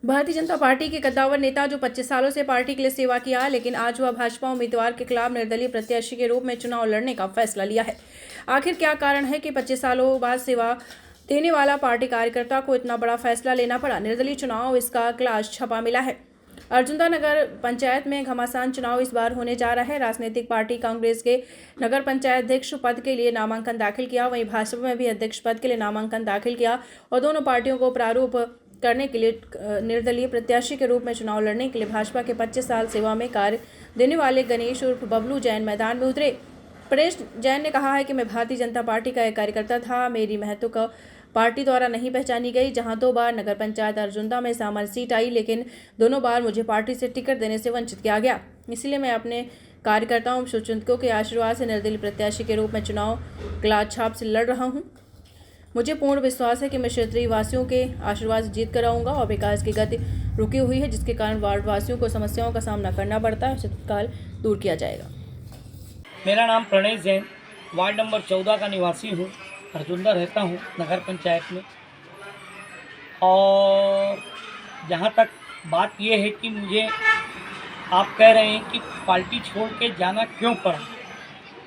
Bharatiya Janata party के कद्दावर नेता जो 25 सालों से पार्टी के लिए सेवा किया, लेकिन आज वह भाजपा उम्मीदवार के खिलाफ निर्दलीय प्रत्याशी के रूप में चुनाव लड़ने का फैसला लिया है। आखिर क्या कारण है कि 25 सालों बाद सेवा देने वाला पार्टी कार्यकर्ता को इतना बड़ा फैसला लेना पड़ा? निर्दलीय चुनाव, इसका क्लास छपा मिला है। अर्जुंदा नगर पंचायत में घमासान चुनाव इस बार होने जा रहा है। राजनीतिक पार्टी कांग्रेस के नगर पंचायत अध्यक्ष पद के लिए नामांकन दाखिल किया, वहीं भाजपा में भी अध्यक्ष पद के लिए नामांकन दाखिल किया और दोनों पार्टियों को प्रारूप करने के लिए निर्दलीय प्रत्याशी के रूप में चुनाव लड़ने के लिए भाजपा के 25 साल सेवा में कार्य देने वाले गणेश उर्फ बबलू जैन मैदान में उतरे। परेश जैन ने कहा है कि मैं भारतीय जनता पार्टी का एक कार्यकर्ता था। मेरी महत्व का पार्टी द्वारा नहीं पहचानी गई। जहां 2 बार नगर पंचायत अर्जुंदा में सामान्य सीट आई, लेकिन दोनों बार मुझे पार्टी से टिकट देने से वंचित किया गया। इसलिए मैं अपने कार्यकर्ताओं शुभचिंतकों के आशीर्वाद से निर्दलीय प्रत्याशी के रूप में चुनाव क्लास छाप से लड़ रहा हूं। मुझे पूर्ण विश्वास है कि मैं क्षेत्रीय वासियों के आशीर्वाद से जीत कराऊंगा और विकास की गति रुकी हुई है, जिसके कारण वार्ड वासियों को समस्याओं का सामना करना पड़ता है, उसे तत्काल दूर किया जाएगा। मेरा नाम प्रणय जैन, वार्ड नंबर 14 का निवासी हूँ। अर्जुंदा रहता हूँ नगर पंचायत में। और जहाँ तक बात ये है कि मुझे आप कह रहे हैं कि पार्टी छोड़ के जाना क्यों पड़ा।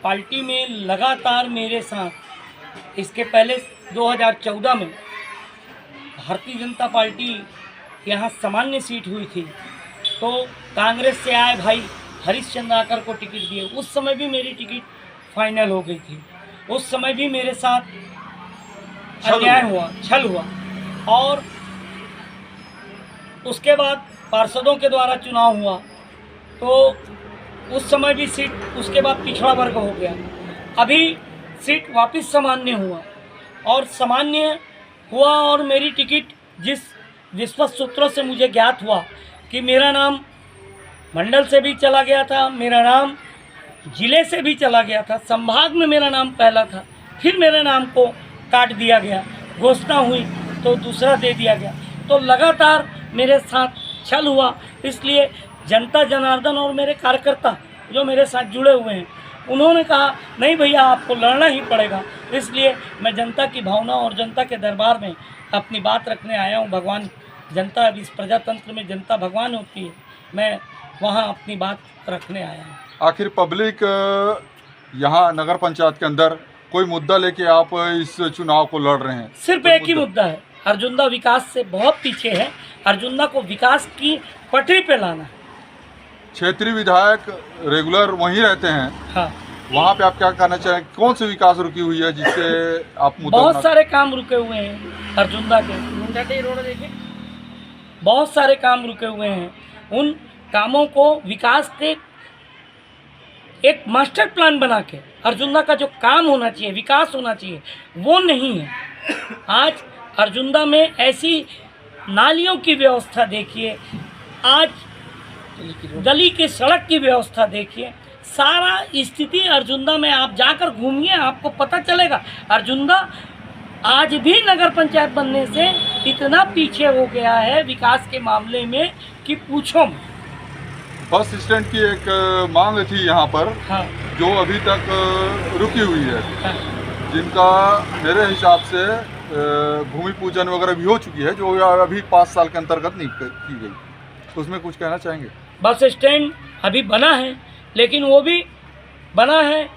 पार्टी में लगातार मेरे साथ इसके पहले 2014 में भारतीय जनता पार्टी यहाँ सामान्य सीट हुई थी, तो कांग्रेस से आए भाई हरीश चंद्राकर को टिकट दिए। उस समय भी मेरी टिकट फाइनल हो गई थी। उस समय भी मेरे साथ अन्याय हुआ, छल हुआ। और उसके बाद पार्षदों के द्वारा चुनाव हुआ, तो उस समय भी सीट, उसके बाद पिछड़ा वर्ग हो गया। अभी सीट वापस सामान्य हुआ और सामान्य हुआ और मेरी टिकट जिस विश्वस्त सूत्रों से मुझे ज्ञात हुआ कि मेरा नाम मंडल से भी चला गया था, मेरा नाम जिले से भी चला गया था, संभाग में मेरा नाम पहला था, फिर मेरे नाम को काट दिया गया, घोषणा हुई तो दूसरा दे दिया गया। तो लगातार मेरे साथ छल हुआ। इसलिए जनता जनार्दन और मेरे कार्यकर्ता जो मेरे साथ जुड़े हुए हैं, उन्होंने कहा नहीं भैया आपको लड़ना ही पड़ेगा। इसलिए मैं जनता की भावना और जनता के दरबार में अपनी बात रखने आया हूँ। भगवान जनता, इस प्रजातंत्र में जनता भगवान होती है, मैं वहाँ अपनी बात रखने आया हूँ। आखिर पब्लिक यहाँ नगर पंचायत के अंदर कोई मुद्दा लेके आप इस चुनाव को लड़ रहे हैं? सिर्फ एक ही मुद्दा है, अर्जुंदा विकास से बहुत पीछे है। अर्जुंदा को विकास की पटरी पे लाना है। क्षेत्रीय विधायक रेगुलर वहीं रहते हैं। हाँ, वहाँ पे आप क्या कहना चाहें? कौन सी विकास रुकी हुई है जिससे आप बहुत सारे काम रुके हुए हैं अर्जुंदा के। रोड देखिए, बहुत सारे काम रुके हुए हैं। उन कामों को विकास के एक मास्टर प्लान बना के अर्जुंदा का जो काम होना चाहिए, विकास होना चाहिए, वो नहीं है। आज अर्जुंदा में ऐसी नालियों की व्यवस्था देखिए, आज गली की सड़क की व्यवस्था देखिए, सारा स्थिति अर्जुंदा में आप जाकर घूमिए, आपको पता चलेगा। अर्जुंदा आज भी नगर पंचायत बनने से इतना पीछे हो गया है विकास के मामले में कि पूछो मत। बस स्टैंड की एक मांग थी यहाँ पर। हाँ, जो अभी तक रुकी हुई है। हाँ, जिनका मेरे हिसाब से भूमि पूजन वगैरह भी हो चुकी है, जो अभी 5 साल के अंतर्गत नहीं की गई, तो उसमें कुछ कहना चाहेंगे? बस स्टैंड अभी बना है, लेकिन वो भी बना है,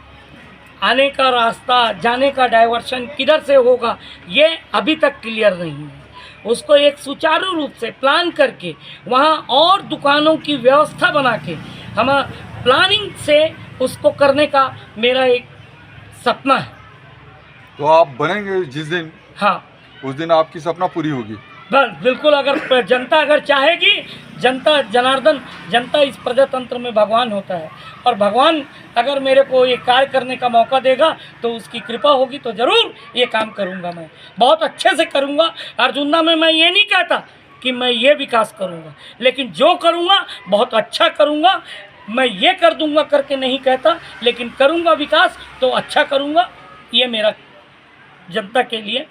आने का रास्ता, जाने का डाइवर्शन किधर से होगा ये अभी तक क्लियर नहीं है। उसको एक सुचारू रूप से प्लान करके वहाँ और दुकानों की व्यवस्था बना के हम प्लानिंग से उसको करने का मेरा एक सपना है। तो आप बनेंगे जिस दिन? हाँ, उस दिन आपकी सपना पूरी होगी। बिल्कुल। अगर जनता अगर चाहेगी, जनता जनार्दन, जनता इस प्रजातंत्र में भगवान होता है, और भगवान अगर मेरे को ये कार्य करने का मौका देगा तो उसकी कृपा होगी, तो ज़रूर ये काम करूँगा। मैं बहुत अच्छे से करूँगा। अर्जुंदा में मैं ये नहीं कहता कि मैं ये विकास करूँगा, लेकिन जो करूँगा बहुत अच्छा करूँगा। मैं ये कर दूँगा करके नहीं कहता, लेकिन करूँगा विकास तो अच्छा करूँगा। ये मेरा जनता के लिए